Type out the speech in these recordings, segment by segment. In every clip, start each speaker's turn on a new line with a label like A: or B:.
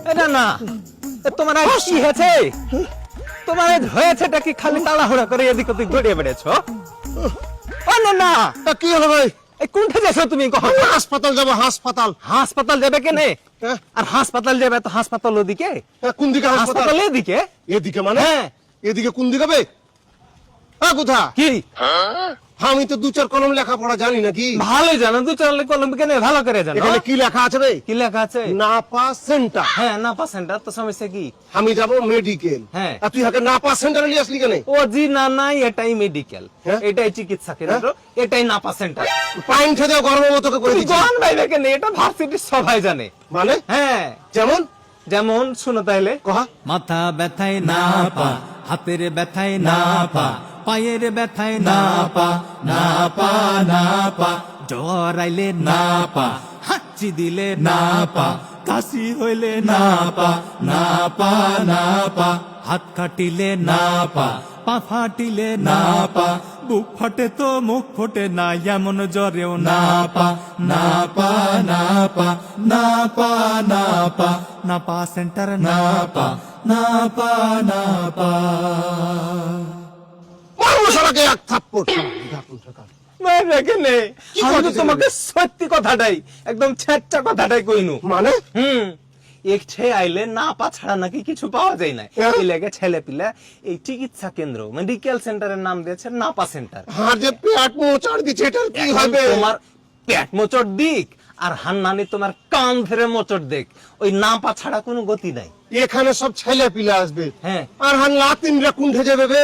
A: না না, তোমার আজ কি হয়েছে? তোমার আজ হয়েছেটা কি? খালি তাড়াহুড়া করে এদিক ওদিক দৌড়িয়ে বেড়েছো? ও না না,
B: কি হলো ভাই?
A: এই কোনটা যাচ্ছ তুমি? কখন
B: হাসপাতাল যাবো? হাসপাতাল?
A: হাসপাতাল যাবে কেনে?
B: হ্যাঁ।
A: আর হাসপাতাল যাবে তো হাসপাতাল ওদিকে,
B: কোন দিকে হাসপাতাল?
A: হাসপাতাল এদিকে।
B: এদিকে মানে?
A: হ্যাঁ।
B: এদিকে কোন দিকে বে? কোথা?
A: কি
B: আমি তো দু চার কলম লেখাপড়া জানি নাকি?
A: ভালো জানো, দু চার কলম কেনে ভালো করে জানো।
B: এখানে কি লেখা আছে বে?
A: কি লেখা আছে?
B: নাপা সেন্টার।
A: হ্যাঁ, নাপা সেন্টার। তো সমস্যা কি?
B: আমি যাবো মেডিকেল।
A: হ্যাঁ।
B: আর তুই হাকে নাপা সেন্টারে নিয়ে আসলি কেন?
A: ও জি না না, এটাই মেডিকেল,
B: হ্যাঁ?
A: এটাই চিকিৎসা কেন্দ্র, এটাই নাপা সেন্টার।
B: পাইন খেতে গর্ভবতকে করে দিচ্ছি।
A: গান বাইবে কেন? এটা ভার্সিটির সবাই জানে।
B: মানে?
A: হ্যাঁ,
B: যেমন
A: যেমন শুনো তাইলে।
B: কহা।
C: মাথা ব্যথায় না পা, হাতের ব্যথায় না পা, পায়ের ব্যথায় না পা, না পা না পা, জ্বর আইলে না পা, হাঁচি দিলে না পা, কাশি হইলে না পা, না পা না পা, হাত কাটিলে না পা, পা ফাটিলে না পা, বুক ফাটে তো মুখ ফোটে না, এমন জ্বরেও না পা, না পা না পা, না পা না পা, না পা সেন্টার না পা, না পা না পা।
B: মারবো শালাকে এক থাপ্পড়।
A: বাইবে কেনে?
B: কি
A: আমি তো
B: করতেছে
A: তোমাকে সত্যি কথাটাই, একদম ছেচ্চা কথাটাই কইনু।
B: মানে?
A: এক ছে আইলে না পা ছাড়া নাকি কিছু পাওয়া যায় না।
B: হ্যাঁ।
A: এই লেগে ছেলে পিলে এই চিকিৎসা কেন্দ্র মেডিকেল সেন্টারের নাম দিয়েছে নাপা সেন্টার।
B: হার যে পেট মোচাড় দিচ্ছে, এটার কি
A: এখন
B: হবে?
A: তোমার পেট মোচড় দিক আর হান্নানি তোমার কান ধরে মোচড় দেখ, ওই নাপা ছাড়া কোনো গতি নাই।
B: এখানে সব ছেলে পিলে আসবে।
A: হ্যাঁ।
B: আর হান লাতিনরা কুণ্ঠে যাবে বে?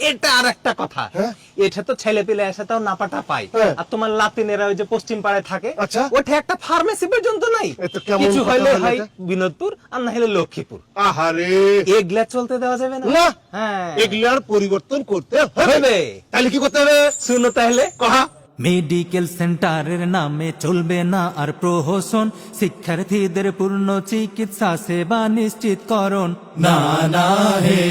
A: এটা আর একটা কথা।
B: হ্যাঁ।
A: এটা তো ছেলে পেলে এসে তাও নাপাটা পাই।
B: হ্যাঁ।
A: আর তোমার লাতিনেরা ওই যে পশ্চিম পাড়ায় থাকে,
B: আচ্ছা।
A: ওঠে একটা ফার্মেসি পর্যন্ত নাই।
B: এ তো কেমন
A: কিছু
B: কথা
A: হইলে
B: হলো
A: হয়
B: এটা?
A: বিনোদপুর আর না হলে লক্ষ্মীপুর।
B: আহারে,
A: এগুলা চলতে দেওয়া যাবে না।
B: না।
A: হ্যাঁ,
B: এগুলার পরিবর্তন করতে হবে।
A: হবে।
B: তাহলে কি করতে হবে?
A: শুনো তাহলে।
B: কহা।
C: মেডিকেল সেন্টারের নামে চলবে না আর প্রহসন, শিক্ষার্থীদের পূর্ণ চিকিৎসা সেবা নিশ্চিতকরণ। না না হে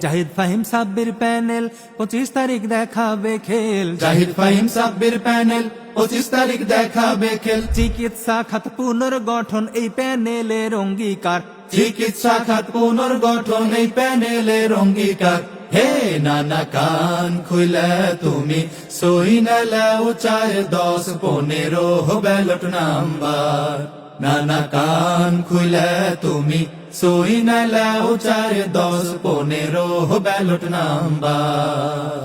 C: জাহিদ ফাহিম সাব্বির প্যানেল 25 তারিখ দেখাবে খেল, জাহিদ ফাহিম সাব্বির প্যানেল 25 তারিখ দেখাবে খেল। চিকিৎসা খাত পুনর্গঠন এই প্যানেলের অঙ্গীকার, চিকিৎসা খাত পুনর্গঠন এই প্যানেলের অঙ্গীকার। হে নানা কান খুলে তুমি সই নাও 4, 10, 15 ব্যালট নাম্বার। নানা কান খুলে তুমি সই নাও 4, 10, 15 ব্যালট নাম্বার।